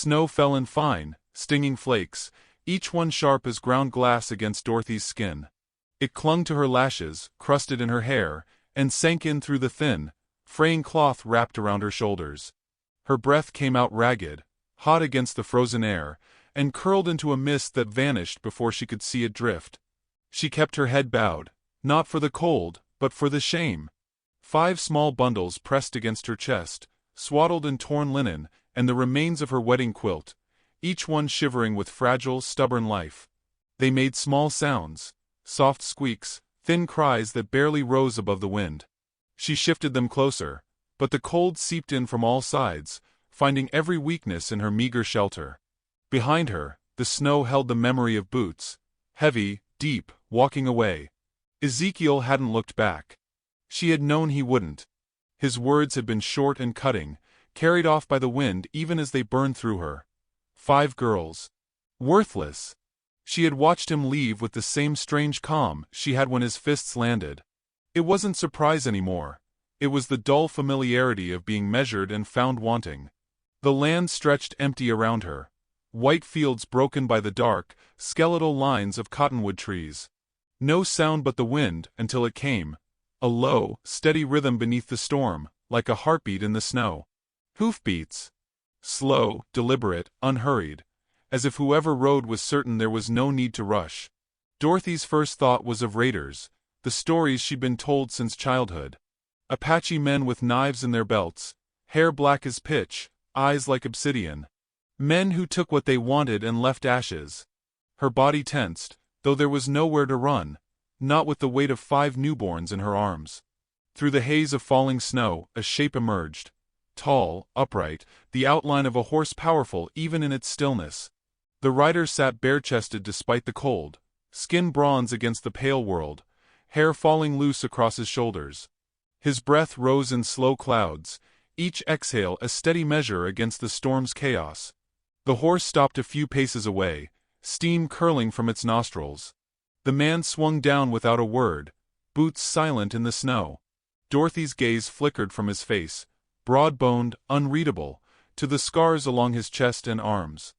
Snow fell in fine, stinging flakes, each one sharp as ground glass against Dorothy's skin. It clung to her lashes, crusted in her hair, and sank in through the thin, fraying cloth wrapped around her shoulders. Her breath came out ragged, hot against the frozen air, and curled into a mist that vanished before she could see it drift. She kept her head bowed, not for the cold, but for the shame. 5 small bundles pressed against her chest, swaddled in torn linen, and the remains of her wedding quilt, each one shivering with fragile, stubborn life. They made small sounds, soft squeaks, thin cries that barely rose above the wind. She shifted them closer, but the cold seeped in from all sides, finding every weakness in her meager shelter. Behind her, the snow held the memory of boots, heavy, deep, walking away. Ezekiel hadn't looked back. She had known he wouldn't. His words had been short and cutting, carried off by the wind even as they burned through her. 5 girls. Worthless. She had watched him leave with the same strange calm she had when his fists landed. It wasn't surprise anymore. It was the dull familiarity of being measured and found wanting. The land stretched empty around her. White fields broken by the dark, skeletal lines of cottonwood trees. No sound but the wind until it came. A low, steady rhythm beneath the storm, like a heartbeat in the snow. Hoofbeats. Slow, deliberate, unhurried, as if whoever rode was certain there was no need to rush. Dorothy's first thought was of raiders, the stories she'd been told since childhood. Apache men with knives in their belts, hair black as pitch, eyes like obsidian. Men who took what they wanted and left ashes. Her body tensed, though there was nowhere to run, not with the weight of 5 newborns in her arms. Through the haze of falling snow, a shape emerged. Tall, upright, the outline of a horse powerful even in its stillness. The rider sat bare-chested despite the cold, skin bronze against the pale world, hair falling loose across his shoulders. His breath rose in slow clouds, each exhale a steady measure against the storm's chaos. The horse stopped a few paces away, steam curling from its nostrils. The man swung down without a word, boots silent in the snow. Dorothy's gaze flickered from his face, broad-boned, unreadable, to the scars along his chest and arms.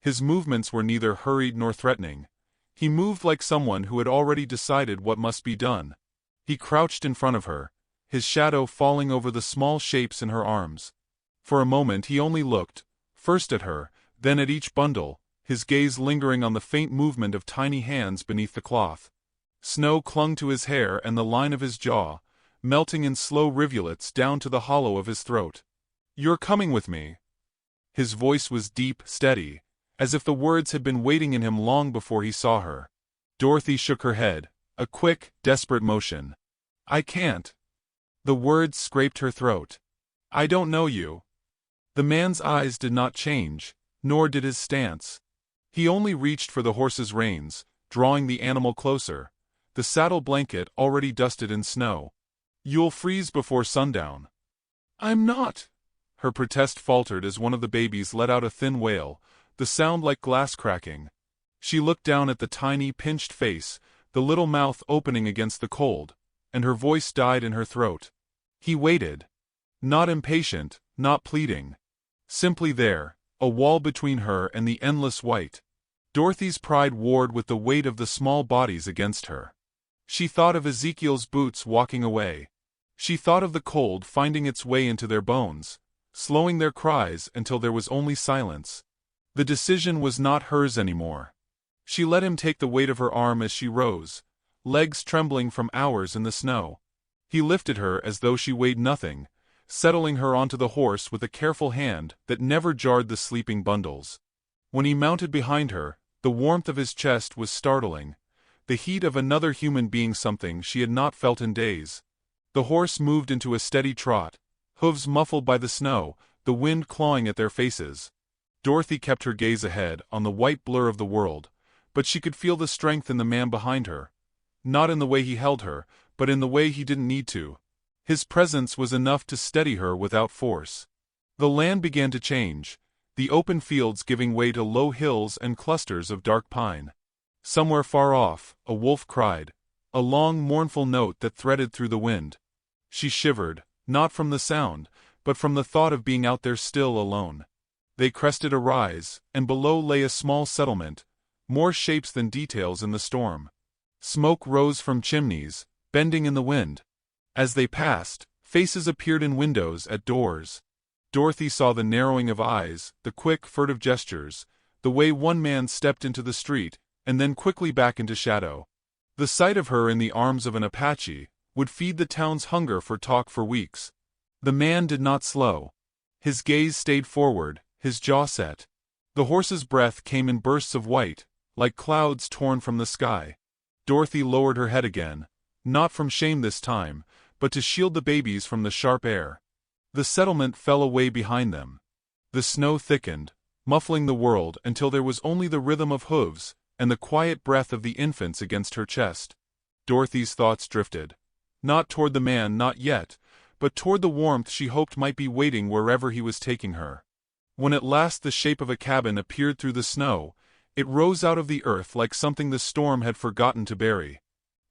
His movements were neither hurried nor threatening. He moved like someone who had already decided what must be done. He crouched in front of her, his shadow falling over the small shapes in her arms. For a moment he only looked, first at her, then at each bundle, his gaze lingering on the faint movement of tiny hands beneath the cloth. Snow clung to his hair and the line of his jaw, melting in slow rivulets down to the hollow of his throat. "You're coming with me." His voice was deep, steady, as if the words had been waiting in him long before he saw her. Dorothy shook her head, a quick, desperate motion. "I can't." The words scraped her throat. "I don't know you." The man's eyes did not change, nor did his stance. He only reached for the horse's reins, drawing the animal closer, the saddle blanket already dusted in snow. "You'll freeze before sundown." "I'm not." Her protest faltered as one of the babies let out a thin wail, the sound like glass cracking. She looked down at the tiny, pinched face, the little mouth opening against the cold, and her voice died in her throat. He waited. Not impatient, not pleading. Simply there, a wall between her and the endless white. Dorothy's pride warred with the weight of the small bodies against her. She thought of Ezekiel's boots walking away. She thought of the cold finding its way into their bones, slowing their cries until there was only silence. The decision was not hers anymore. She let him take the weight of her arm as she rose, legs trembling from hours in the snow. He lifted her as though she weighed nothing, settling her onto the horse with a careful hand that never jarred the sleeping bundles. When he mounted behind her, the warmth of his chest was startling, the heat of another human being something she had not felt in days. The horse moved into a steady trot, hooves muffled by the snow, the wind clawing at their faces. Dorothy kept her gaze ahead, on the white blur of the world, but she could feel the strength in the man behind her. Not in the way he held her, but in the way he didn't need to. His presence was enough to steady her without force. The land began to change, the open fields giving way to low hills and clusters of dark pine. Somewhere far off, a wolf cried, a long mournful note that threaded through the wind. She shivered, not from the sound, but from the thought of being out there still alone. They crested a rise, and below lay a small settlement, more shapes than details in the storm. Smoke rose from chimneys, bending in the wind. As they passed, faces appeared in windows, at doors. Dorothy saw the narrowing of eyes, the quick, furtive gestures, the way one man stepped into the street, and then quickly back into shadow. The sight of her in the arms of an Apache would feed the town's hunger for talk for weeks. The man did not slow. His gaze stayed forward, his jaw set. The horse's breath came in bursts of white, like clouds torn from the sky. Dorothy lowered her head again, not from shame this time, but to shield the babies from the sharp air. The settlement fell away behind them. The snow thickened, muffling the world until there was only the rhythm of hooves and the quiet breath of the infants against her chest. Dorothy's thoughts drifted. Not toward the man, not yet, but toward the warmth she hoped might be waiting wherever he was taking her. When at last the shape of a cabin appeared through the snow, it rose out of the earth like something the storm had forgotten to bury.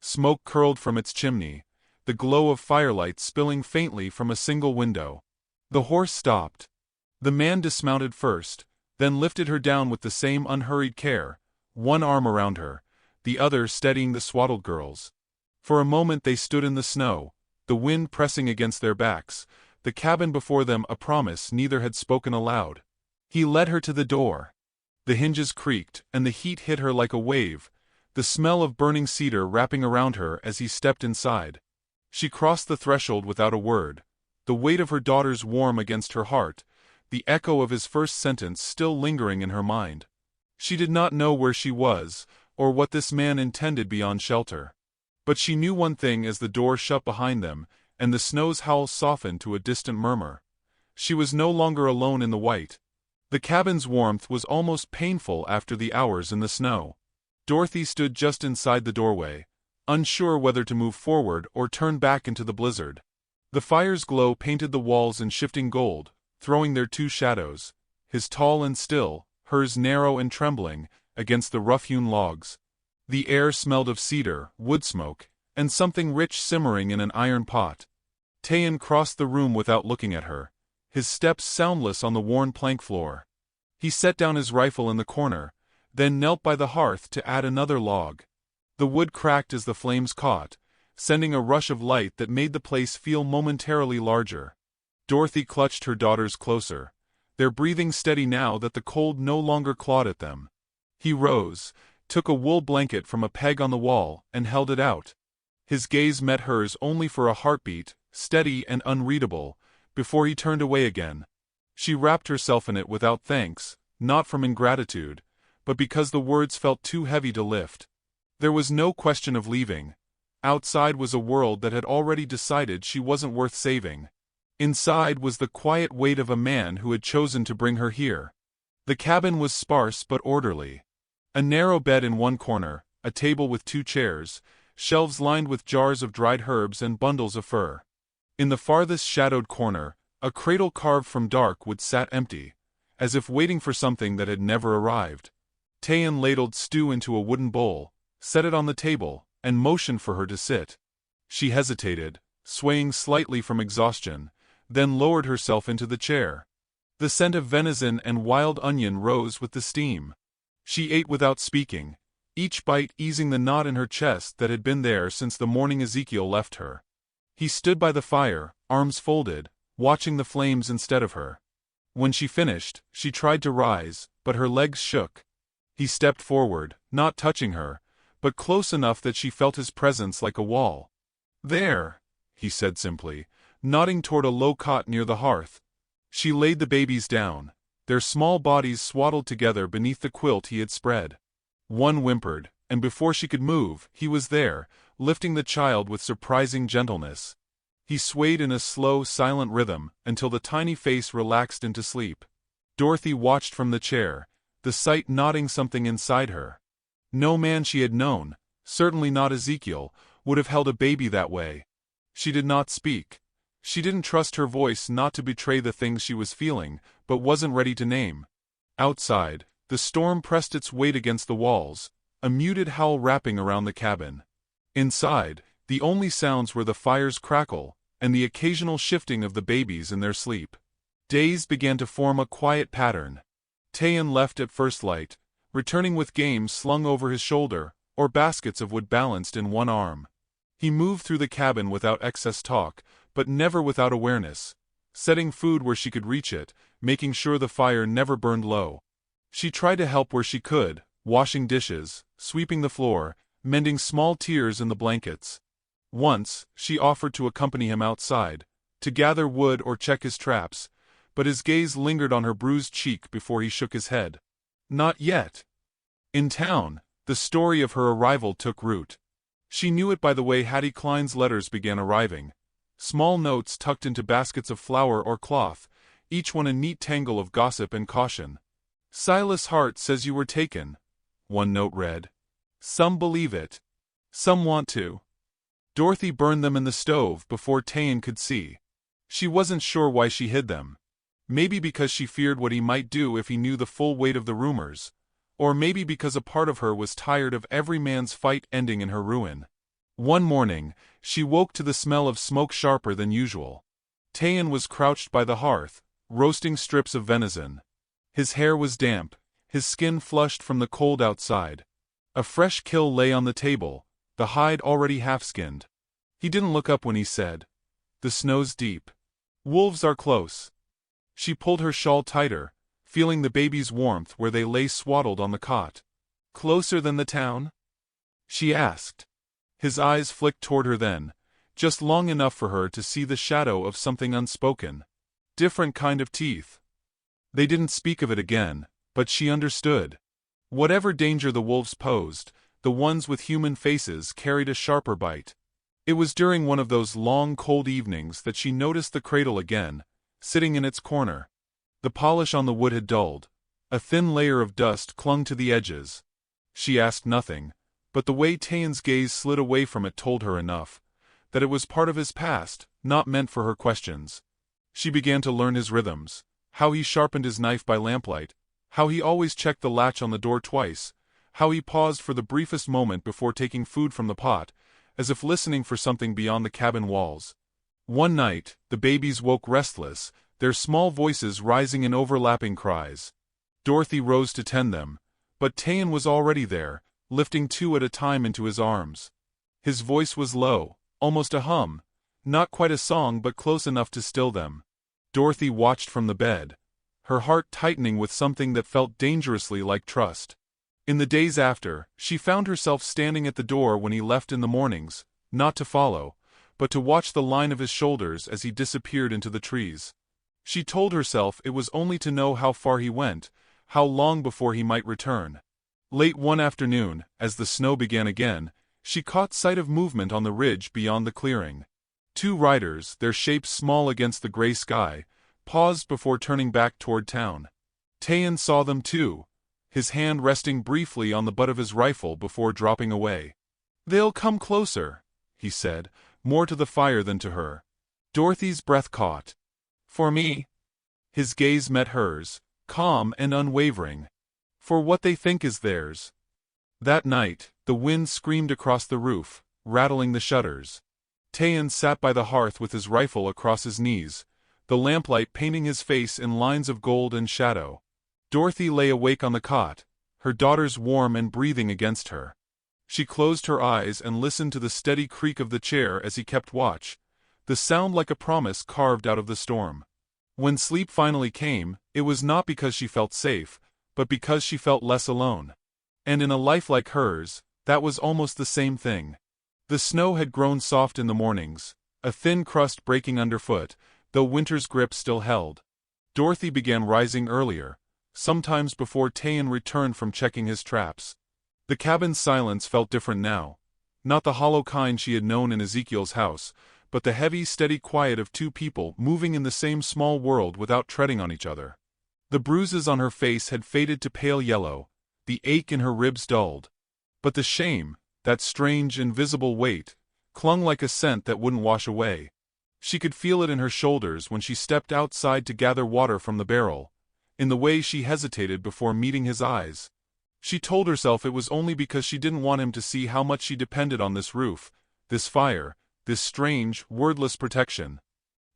Smoke curled from its chimney, the glow of firelight spilling faintly from a single window. The horse stopped. The man dismounted first, then lifted her down with the same unhurried care, one arm around her, the other steadying the swaddled girls. For a moment they stood in the snow, the wind pressing against their backs, the cabin before them a promise neither had spoken aloud. He led her to the door. The hinges creaked, and the heat hit her like a wave, the smell of burning cedar wrapping around her as he stepped inside. She crossed the threshold without a word, the weight of her daughter's warm against her heart, the echo of his first sentence still lingering in her mind. She did not know where she was, or what this man intended beyond shelter. But she knew one thing as the door shut behind them, and the snow's howl softened to a distant murmur. She was no longer alone in the white. The cabin's warmth was almost painful after the hours in the snow. Dorothy stood just inside the doorway, unsure whether to move forward or turn back into the blizzard. The fire's glow painted the walls in shifting gold, throwing their two shadows, his tall and still, hers narrow and trembling, against the rough-hewn logs. The air smelled of cedar, wood smoke, and something rich simmering in an iron pot. Tayan crossed the room without looking at her, his steps soundless on the worn plank floor. He set down his rifle in the corner, then knelt by the hearth to add another log. The wood cracked as the flames caught, sending a rush of light that made the place feel momentarily larger. Dorothy clutched her daughters closer, their breathing steady now that the cold no longer clawed at them. He rose, took a wool blanket from a peg on the wall, and held it out. His gaze met hers only for a heartbeat, steady and unreadable, before he turned away again. She wrapped herself in it without thanks, not from ingratitude, but because the words felt too heavy to lift. There was no question of leaving. Outside was a world that had already decided she wasn't worth saving. Inside was the quiet weight of a man who had chosen to bring her here. The cabin was sparse but orderly. A narrow bed in one corner, a table with two chairs, shelves lined with jars of dried herbs and bundles of fur. In the farthest shadowed corner, a cradle carved from dark wood sat empty, as if waiting for something that had never arrived. Tayan ladled stew into a wooden bowl, set it on the table, and motioned for her to sit. She hesitated, swaying slightly from exhaustion, then lowered herself into the chair. The scent of venison and wild onion rose with the steam. She ate without speaking, each bite easing the knot in her chest that had been there since the morning Ezekiel left her. He stood by the fire, arms folded, watching the flames instead of her. When she finished, she tried to rise, but her legs shook. He stepped forward, not touching her, but close enough that she felt his presence like a wall. "There," he said simply, nodding toward a low cot near the hearth. She laid the babies down, their small bodies swaddled together beneath the quilt he had spread. One whimpered, and before she could move, he was there, lifting the child with surprising gentleness. He swayed in a slow, silent rhythm until the tiny face relaxed into sleep. Dorothy watched from the chair, the sight nodding something inside her. No man she had known, certainly not Ezekiel, would have held a baby that way. She did not speak. She didn't trust her voice not to betray the things she was feeling, but wasn't ready to name. Outside, the storm pressed its weight against the walls, a muted howl wrapping around the cabin. Inside, the only sounds were the fire's crackle, and the occasional shifting of the babies in their sleep. Days began to form a quiet pattern. Tayan left at first light, returning with game slung over his shoulder, or baskets of wood balanced in one arm. He moved through the cabin without excess talk, but never without awareness, setting food where she could reach it, making sure the fire never burned low. She tried to help where she could, washing dishes, sweeping the floor, mending small tears in the blankets. Once, she offered to accompany him outside, to gather wood or check his traps, but his gaze lingered on her bruised cheek before he shook his head. Not yet. In town, the story of her arrival took root. She knew it by the way Hattie Klein's letters began arriving. Small notes tucked into baskets of flour or cloth, each one a neat tangle of gossip and caution. "Silas Hart says you were taken," one note read. "Some believe it. Some want to." Dorothy burned them in the stove before Tayan could see. She wasn't sure why she hid them. Maybe because she feared what he might do if he knew the full weight of the rumors. Or maybe because a part of her was tired of every man's fight ending in her ruin. One morning, she woke to the smell of smoke sharper than usual. Tayan was crouched by the hearth, roasting strips of venison. His hair was damp, his skin flushed from the cold outside. A fresh kill lay on the table, the hide already half-skinned. He didn't look up when he said, "The snow's deep. Wolves are close." She pulled her shawl tighter, feeling the baby's warmth where they lay swaddled on the cot. "Closer than the town?" she asked. His eyes flicked toward her then, just long enough for her to see the shadow of something unspoken. Different kind of teeth. They didn't speak of it again, but she understood. Whatever danger the wolves posed, the ones with human faces carried a sharper bite. It was during one of those long cold evenings that she noticed the cradle again, sitting in its corner. The polish on the wood had dulled. A thin layer of dust clung to the edges. She asked nothing, but the way Tayan's gaze slid away from it told her enough, that it was part of his past, not meant for her questions. She began to learn his rhythms, how he sharpened his knife by lamplight, how he always checked the latch on the door twice, how he paused for the briefest moment before taking food from the pot, as if listening for something beyond the cabin walls. One night, the babies woke restless, their small voices rising in overlapping cries. Dorothy rose to tend them, but Tayan was already there, lifting two at a time into his arms. His voice was low, almost a hum, not quite a song but close enough to still them. Dorothy watched from the bed, her heart tightening with something that felt dangerously like trust. In the days after, she found herself standing at the door when he left in the mornings, not to follow, but to watch the line of his shoulders as he disappeared into the trees. She told herself it was only to know how far he went, how long before he might return. Late one afternoon, as the snow began again, she caught sight of movement on the ridge beyond the clearing. Two riders, their shapes small against the gray sky, paused before turning back toward town. Tayan saw them too, his hand resting briefly on the butt of his rifle before dropping away. "They'll come closer," he said, more to the fire than to her. Dorothy's breath caught. "For me?" His gaze met hers, calm and unwavering. "For what they think is theirs." That night, the wind screamed across the roof, rattling the shutters. Tayan sat by the hearth with his rifle across his knees, the lamplight painting his face in lines of gold and shadow. Dorothy lay awake on the cot, her daughters warm and breathing against her. She closed her eyes and listened to the steady creak of the chair as he kept watch, the sound like a promise carved out of the storm. When sleep finally came, it was not because she felt safe, but because she felt less alone. And in a life like hers, that was almost the same thing. The snow had grown soft in the mornings, a thin crust breaking underfoot, though winter's grip still held. Dorothy began rising earlier, sometimes before Tayan returned from checking his traps. The cabin's silence felt different now, not the hollow kind she had known in Ezekiel's house, but the heavy, steady quiet of two people moving in the same small world without treading on each other. The bruises on her face had faded to pale yellow, the ache in her ribs dulled. But the shame, that strange, invisible weight, clung like a scent that wouldn't wash away. She could feel it in her shoulders when she stepped outside to gather water from the barrel, in the way she hesitated before meeting his eyes. She told herself it was only because she didn't want him to see how much she depended on this roof, this fire, this strange, wordless protection.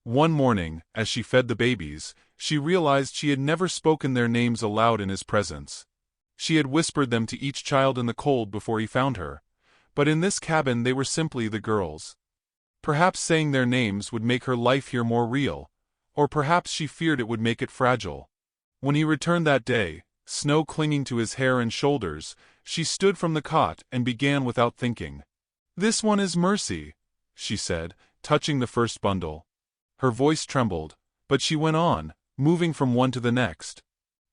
One morning, as she fed the babies, She realized she had never spoken their names aloud in his presence. She had whispered them to each child in the cold before he found her, but in this cabin they were simply the girls. Perhaps saying their names would make her life here more real, or perhaps she feared it would make it fragile. When he returned that day, snow clinging to his hair and shoulders, she stood from the cot and began without thinking. "This one is Mercy," she said, touching the first bundle. Her voice trembled, but she went on, moving from one to the next.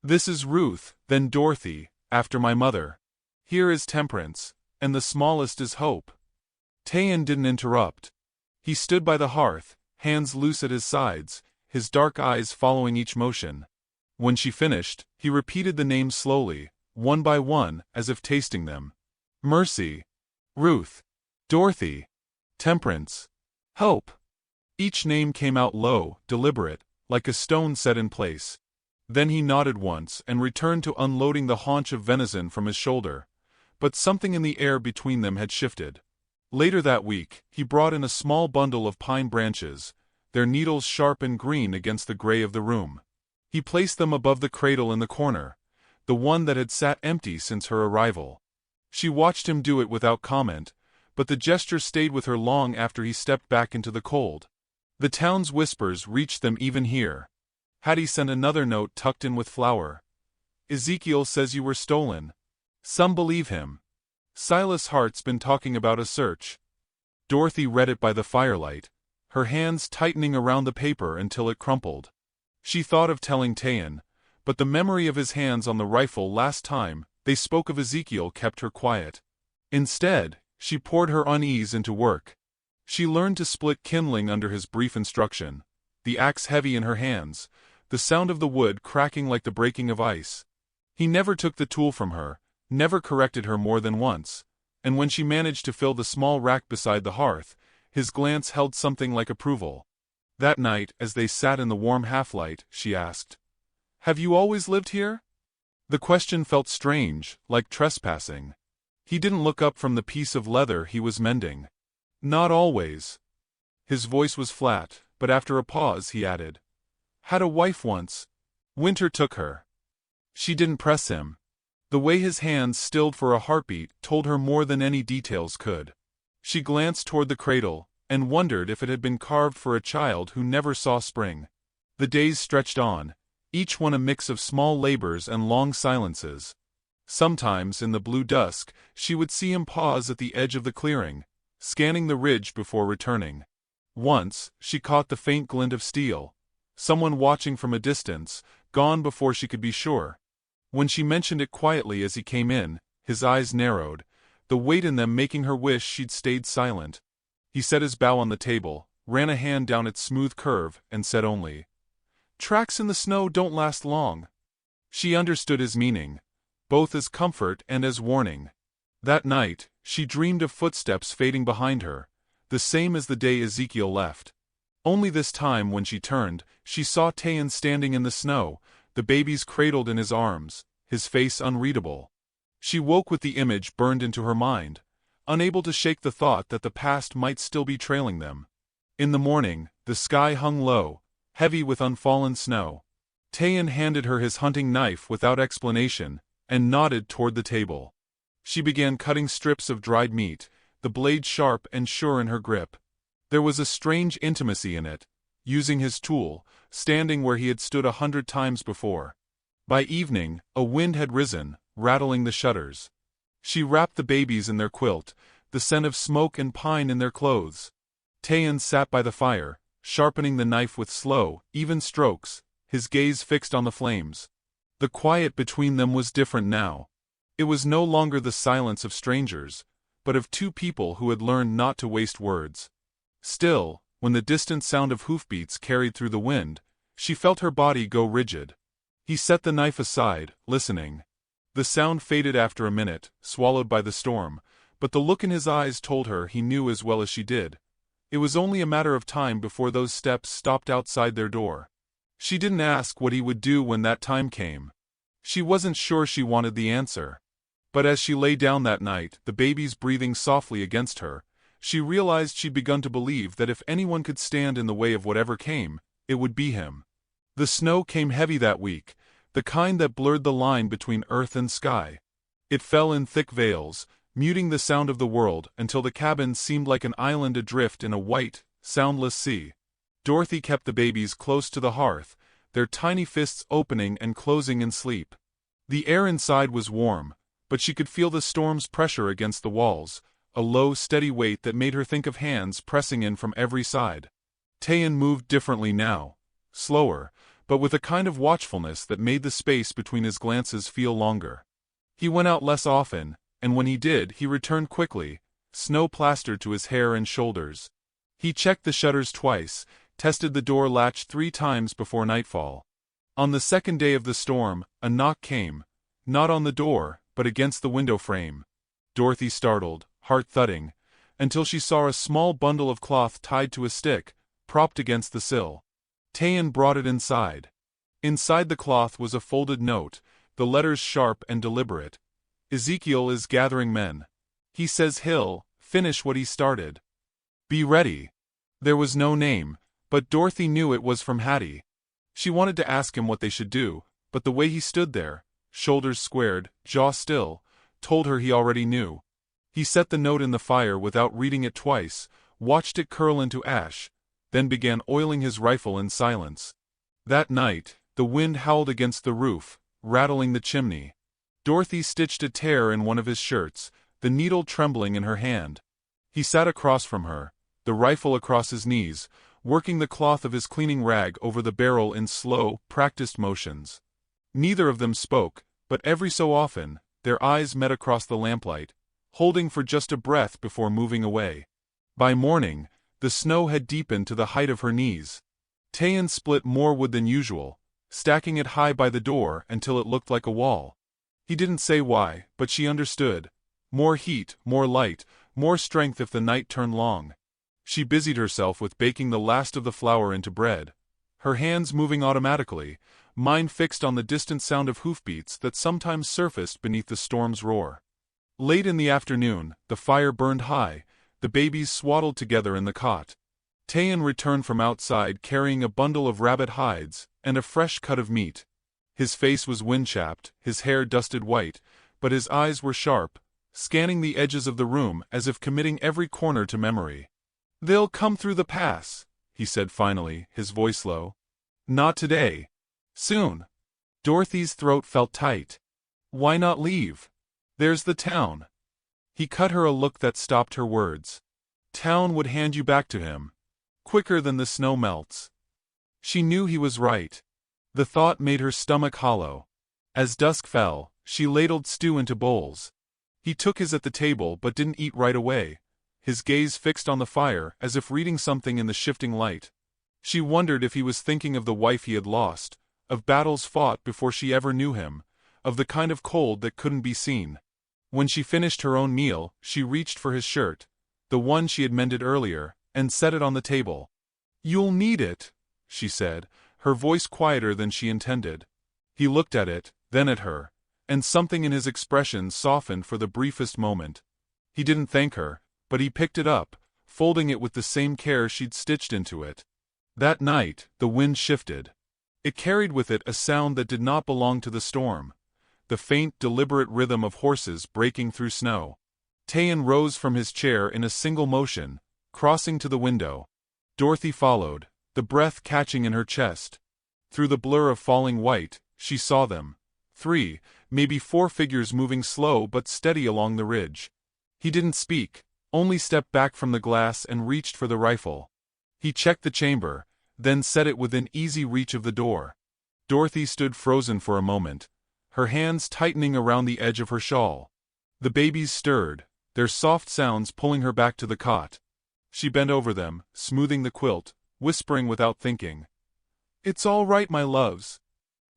"This is Ruth, then Dorothy, after my mother. Here is Temperance, and the smallest is Hope." Tayan didn't interrupt. He stood by the hearth, hands loose at his sides, his dark eyes following each motion. When she finished, he repeated the names slowly, one by one, as if tasting them. Mercy, Ruth, Dorothy, Temperance, Hope. Each name came out low, deliberate, like a stone set in place. Then he nodded once and returned to unloading the haunch of venison from his shoulder. But something in the air between them had shifted. Later that week, he brought in a small bundle of pine branches, their needles sharp and green against the gray of the room. He placed them above the cradle in the corner, the one that had sat empty since her arrival. She watched him do it without comment, but the gesture stayed with her long after he stepped back into the cold. The town's whispers reached them even here. Hattie sent another note tucked in with flour. "Ezekiel says you were stolen. Some believe him. Silas Hart's been talking about a search." Dorothy read it by the firelight, her hands tightening around the paper until it crumpled. She thought of telling Tayan, but the memory of his hands on the rifle last time they spoke of Ezekiel kept her quiet. Instead, she poured her unease into work. She learned to split kindling under his brief instruction, the axe heavy in her hands, the sound of the wood cracking like the breaking of ice. He never took the tool from her, never corrected her more than once, and when she managed to fill the small rack beside the hearth, his glance held something like approval. That night, as they sat in the warm half-light, she asked, "Have you always lived here?" The question felt strange, like trespassing. He didn't look up from the piece of leather he was mending. "Not always." His voice was flat, but after a pause he added, "Had a wife once. Winter took her." She didn't press him. The way his hands stilled for a heartbeat told her more than any details could. She glanced toward the cradle, and wondered if it had been carved for a child who never saw spring. The days stretched on, each one a mix of small labors and long silences. Sometimes, in the blue dusk, she would see him pause at the edge of the clearing, scanning the ridge before returning. Once, she caught the faint glint of steel, someone watching from a distance, gone before she could be sure. When she mentioned it quietly as he came in, his eyes narrowed, the weight in them making her wish she'd stayed silent. He set his bow on the table, ran a hand down its smooth curve, and said only, "Tracks in the snow don't last long." She understood his meaning, both as comfort and as warning. That night, she dreamed of footsteps fading behind her, the same as the day Ezekiel left. Only this time when she turned, she saw Tayan standing in the snow, the babies cradled in his arms, his face unreadable. She woke with the image burned into her mind, unable to shake the thought that the past might still be trailing them. In the morning, the sky hung low, heavy with unfallen snow. Tayan handed her his hunting knife without explanation, and nodded toward the table. She began cutting strips of dried meat, the blade sharp and sure in her grip. There was a strange intimacy in it, using his tool, standing where he had stood 100 times before. By evening, a wind had risen, rattling the shutters. She wrapped the babies in their quilt, the scent of smoke and pine in their clothes. Tayan sat by the fire, sharpening the knife with slow, even strokes, his gaze fixed on the flames. The quiet between them was different now. It was no longer the silence of strangers, but of two people who had learned not to waste words. Still, when the distant sound of hoofbeats carried through the wind, she felt her body go rigid. He set the knife aside, listening. The sound faded after a minute, swallowed by the storm, but the look in his eyes told her he knew as well as she did. It was only a matter of time before those steps stopped outside their door. She didn't ask what he would do when that time came. She wasn't sure she wanted the answer. But as she lay down that night, the babies breathing softly against her, she realized she'd begun to believe that if anyone could stand in the way of whatever came, it would be him. The snow came heavy that week, the kind that blurred the line between earth and sky. It fell in thick veils, muting the sound of the world until the cabin seemed like an island adrift in a white, soundless sea. Dorothy kept the babies close to the hearth, their tiny fists opening and closing in sleep. The air inside was warm, but she could feel the storm's pressure against the walls, a low, steady weight that made her think of hands pressing in from every side. Taein moved differently now, slower, but with a kind of watchfulness that made the space between his glances feel longer. He went out less often, and when he did, he returned quickly, snow plastered to his hair and shoulders. He checked the shutters twice, tested the door latch 3 times before nightfall. On the second day of the storm, a knock came, not on the door, but against the window frame. Dorothy startled, heart thudding, until she saw a small bundle of cloth tied to a stick, propped against the sill. Taein brought it inside. Inside the cloth was a folded note, the letters sharp and deliberate. Ezekiel is gathering men. He says he'll finish what he started. Be ready. There was no name, but Dorothy knew it was from Hattie. She wanted to ask him what they should do, but the way he stood there, shoulders squared, jaw still, told her he already knew. He set the note in the fire without reading it twice, watched it curl into ash, then began oiling his rifle in silence. That night, the wind howled against the roof, rattling the chimney. Dorothy stitched a tear in one of his shirts, the needle trembling in her hand. He sat across from her, the rifle across his knees, working the cloth of his cleaning rag over the barrel in slow, practiced motions. Neither of them spoke, but every so often, their eyes met across the lamplight, holding for just a breath before moving away. By morning, the snow had deepened to the height of her knees. Taein split more wood than usual, stacking it high by the door until it looked like a wall. He didn't say why, but she understood. More heat, more light, more strength if the night turned long. She busied herself with baking the last of the flour into bread, her hands moving automatically, mind fixed on the distant sound of hoofbeats that sometimes surfaced beneath the storm's roar. Late in the afternoon, the fire burned high, the babies swaddled together in the cot. Taein returned from outside carrying a bundle of rabbit hides and a fresh cut of meat. His face was wind-chapped, his hair dusted white, but his eyes were sharp, scanning the edges of the room as if committing every corner to memory. "They'll come through the pass," he said finally, his voice low. "Not today. Soon." Dorothy's throat felt tight. "Why not leave? There's the town." He cut her a look that stopped her words. "Town would hand you back to him. Quicker than the snow melts." She knew he was right. The thought made her stomach hollow. As dusk fell, she ladled stew into bowls. He took his at the table but didn't eat right away, his gaze fixed on the fire as if reading something in the shifting light. She wondered if he was thinking of the wife he had lost, of battles fought before she ever knew him, of the kind of cold that couldn't be seen. When she finished her own meal, she reached for his shirt, the one she had mended earlier, and set it on the table. "You'll need it," she said, her voice quieter than she intended. He looked at it, then at her, and something in his expression softened for the briefest moment. He didn't thank her, but he picked it up, folding it with the same care she'd stitched into it. That night, the wind shifted. It carried with it a sound that did not belong to the storm, the faint, deliberate rhythm of horses breaking through snow. Taein rose from his chair in a single motion, crossing to the window. Dorothy followed, the breath catching in her chest. Through the blur of falling white, she saw them. 3, maybe 4 figures moving slow but steady along the ridge. He didn't speak, only stepped back from the glass and reached for the rifle. He checked the chamber, then set it within easy reach of the door. Dorothy stood frozen for a moment, her hands tightening around the edge of her shawl. The babies stirred, their soft sounds pulling her back to the cot. She bent over them, smoothing the quilt, whispering without thinking. "It's all right, my loves."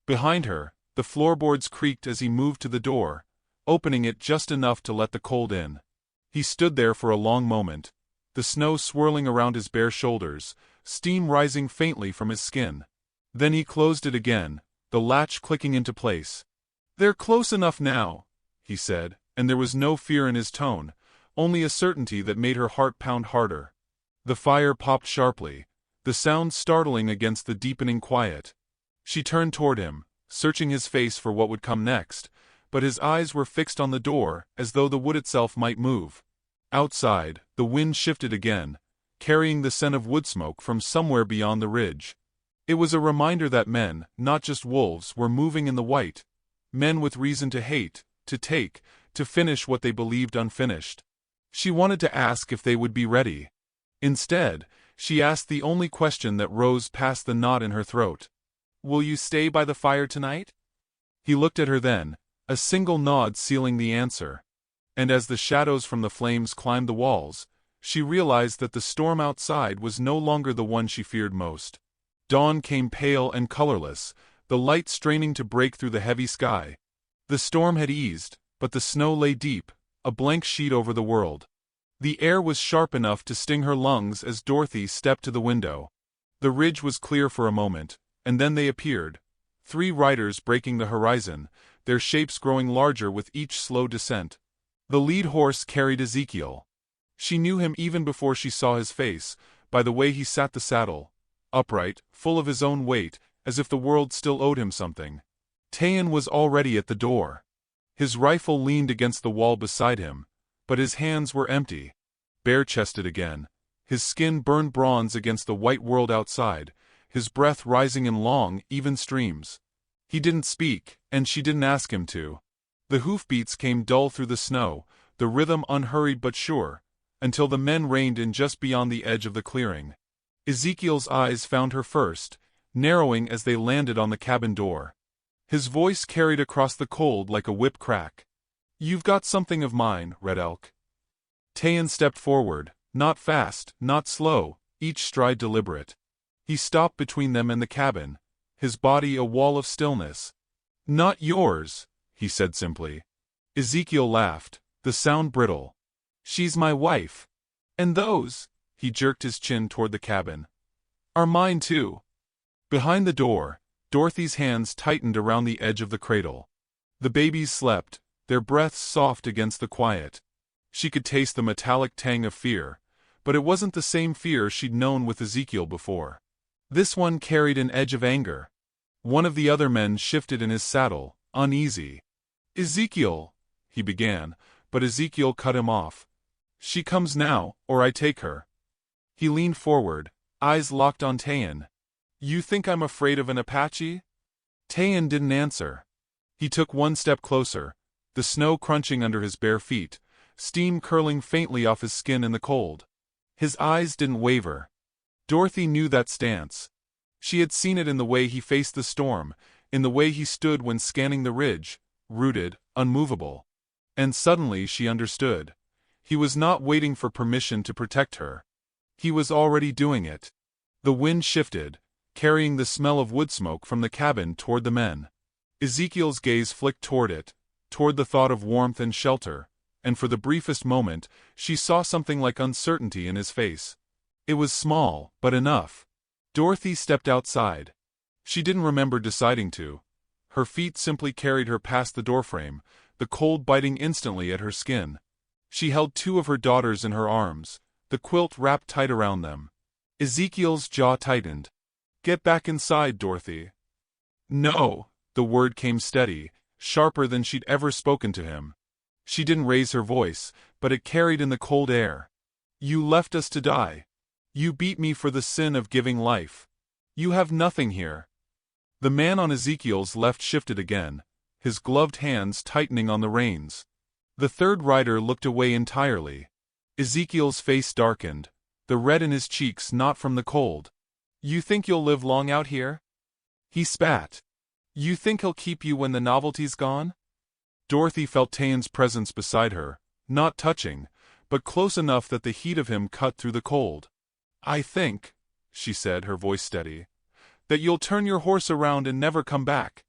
Behind her, the floorboards creaked as he moved to the door, opening it just enough to let the cold in. He stood there for a long moment, the snow swirling around his bare shoulders, steam rising faintly from his skin. Then he closed it again, the latch clicking into place. "They're close enough now," he said, and there was no fear in his tone, only a certainty that made her heart pound harder. The fire popped sharply, the sound startling against the deepening quiet. She turned toward him, searching his face for what would come next, but his eyes were fixed on the door, as though the wood itself might move. Outside, the wind shifted again, carrying the scent of wood smoke from somewhere beyond the ridge. It was a reminder that men, not just wolves, were moving in the white. Men with reason to hate, to take, to finish what they believed unfinished. She wanted to ask if they would be ready. Instead, she asked the only question that rose past the knot in her throat. "Will you stay by the fire tonight?" He looked at her then, a single nod sealing the answer. And as the shadows from the flames climbed the walls, she realized that the storm outside was no longer the one she feared most. Dawn came pale and colorless, the light straining to break through the heavy sky. The storm had eased, but the snow lay deep, a blank sheet over the world. The air was sharp enough to sting her lungs as Dorothy stepped to the window. The ridge was clear for a moment, and then they appeared. 3 riders breaking the horizon, their shapes growing larger with each slow descent. The lead horse carried Ezekiel. She knew him even before she saw his face, by the way he sat the saddle, upright, full of his own weight, as if the world still owed him something. Tayan was already at the door. His rifle leaned against the wall beside him, but his hands were empty. Bare-chested again, his skin burned bronze against the white world outside, his breath rising in long, even streams. He didn't speak, and she didn't ask him to. The hoofbeats came dull through the snow, the rhythm unhurried but sure, until the men reined in just beyond the edge of the clearing. Ezekiel's eyes found her first, narrowing as they landed on the cabin door. His voice carried across the cold like a whip crack. "You've got something of mine, Red Elk." Tayan stepped forward, not fast, not slow, each stride deliberate. He stopped between them and the cabin, his body a wall of stillness. "Not yours," he said simply. Ezekiel laughed, the sound brittle. "She's my wife. And those," he jerked his chin toward the cabin, "are mine too." Behind the door, Dorothy's hands tightened around the edge of the cradle. The babies slept, their breaths soft against the quiet. She could taste the metallic tang of fear, but it wasn't the same fear she'd known with Ezekiel before. This one carried an edge of anger. One of the other men shifted in his saddle, uneasy. "Ezekiel," he began, but Ezekiel cut him off. "She comes now, or I take her." He leaned forward, eyes locked on Tayan. "You think I'm afraid of an Apache?" Tayan didn't answer. He took one step closer, the snow crunching under his bare feet, steam curling faintly off his skin in the cold. His eyes didn't waver. Dorothy knew that stance. She had seen it in the way he faced the storm, in the way he stood when scanning the ridge, rooted, unmovable. And suddenly she understood. He was not waiting for permission to protect her. He was already doing it. The wind shifted, carrying the smell of wood smoke from the cabin toward the men. Ezekiel's gaze flicked toward it, toward the thought of warmth and shelter, and for the briefest moment, she saw something like uncertainty in his face. It was small, but enough. Dorothy stepped outside. She didn't remember deciding to. Her feet simply carried her past the doorframe, the cold biting instantly at her skin. She held 2 of her daughters in her arms, the quilt wrapped tight around them. Ezekiel's jaw tightened. "Get back inside, Dorothy." "No," the word came steady, sharper than she'd ever spoken to him. She didn't raise her voice, but it carried in the cold air. "You left us to die. You beat me for the sin of giving life. You have nothing here." The man on Ezekiel's left shifted again, his gloved hands tightening on the reins. The third rider looked away entirely. Ezekiel's face darkened, the red in his cheeks not from the cold. "You think you'll live long out here?" He spat. "You think he'll keep you when the novelty's gone?" Dorothy felt Tayan's presence beside her, not touching, but close enough that the heat of him cut through the cold. "I think," she said, her voice steady, "that you'll turn your horse around and never come back."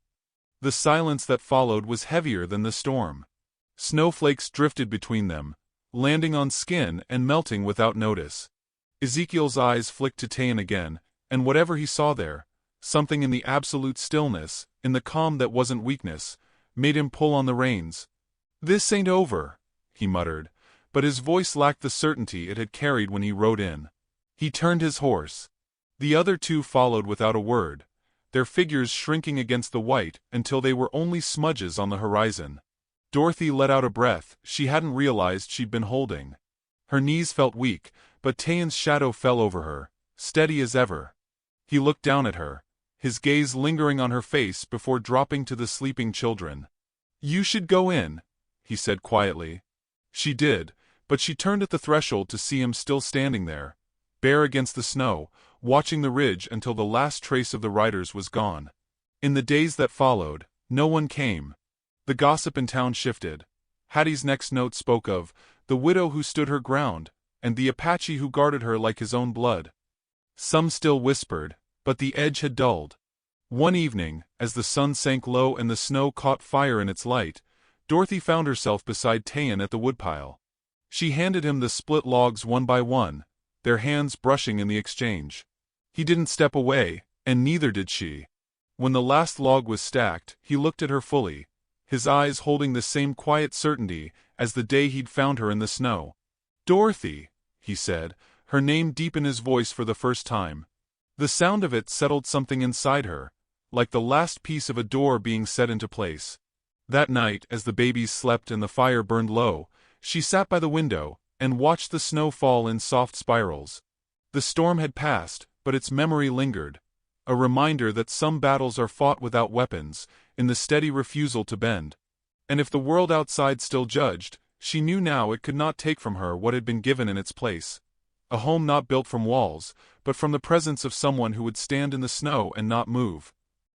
The silence that followed was heavier than the storm. Snowflakes drifted between them, landing on skin and melting without notice. Ezekiel's eyes flicked to Tayan again, and whatever he saw there, something in the absolute stillness, in the calm that wasn't weakness, made him pull on the reins. "This ain't over," he muttered, but his voice lacked the certainty it had carried when he rode in. He turned his horse. The other 2 followed without a word, their figures shrinking against the white until they were only smudges on the horizon. Dorothy let out a breath she hadn't realized she'd been holding. Her knees felt weak, but Tayan's shadow fell over her, steady as ever. He looked down at her, his gaze lingering on her face before dropping to the sleeping children. "You should go in," he said quietly. She did, but she turned at the threshold to see him still standing there, bare against the snow, watching the ridge until the last trace of the riders was gone. In the days that followed, no one came. The gossip in town shifted. Hattie's next note spoke of the widow who stood her ground, and the Apache who guarded her like his own blood. Some still whispered, but the edge had dulled. One evening, as the sun sank low and the snow caught fire in its light, Dorothy found herself beside Tayan at the woodpile. She handed him the split logs one by one, their hands brushing in the exchange. He didn't step away, and neither did she. When the last log was stacked, he looked at her fully, his eyes holding the same quiet certainty as the day he'd found her in the snow. "Dorothy," he said, her name deep in his voice for the first time. The sound of it settled something inside her, like the last piece of a door being set into place. That night, as the babies slept and the fire burned low, she sat by the window and watched the snow fall in soft spirals. The storm had passed, but its memory lingered, a reminder that some battles are fought without weapons, in the steady refusal to bend. And if the world outside still judged, she knew now it could not take from her what had been given in its place. A home not built from walls, but from the presence of someone who would stand in the snow and not move.